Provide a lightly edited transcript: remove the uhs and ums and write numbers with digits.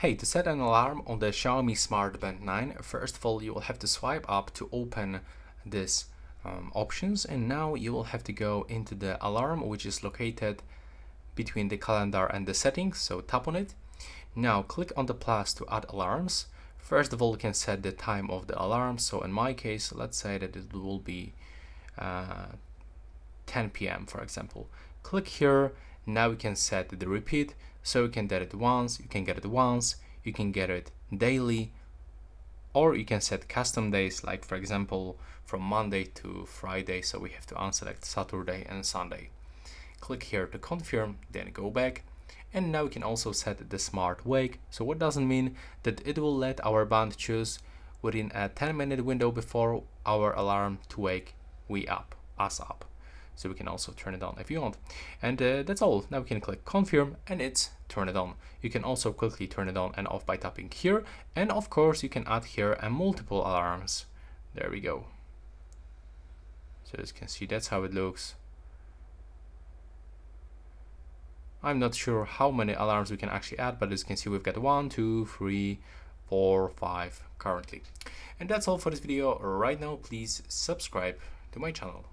Hey, to set an alarm on the Xiaomi Smart Band 9, first of all you will have to swipe up to open this options, and now you will have to go into the alarm, which is located between the calendar and the settings, so tap on it. Now click on the plus to add alarms. First of all, you can set the time of the alarm, so in my case let's say that it will be 10 p.m. for example. Click here. Now you can set the repeat, so you can get it once, you can get it daily, or you can set custom days, like for example from Monday to Friday, so we have to unselect Saturday and Sunday. Click here to confirm, then go back, and now we can also set the smart wake. So what doesn't mean that it will let our band choose within a 10-minute window before our alarm to wake us up. So we can also turn it on if you want, and that's all. Now we can click confirm and it's turn it on. You can also quickly turn it on and off by tapping here, and of course you can add here a multiple alarms. There we go. So as you can see, that's how it looks. I'm not sure how many alarms we can actually add, but as you can see, we've got 1, 2, 3, 4, 5 currently. And that's all for this video right now. Please subscribe to my channel.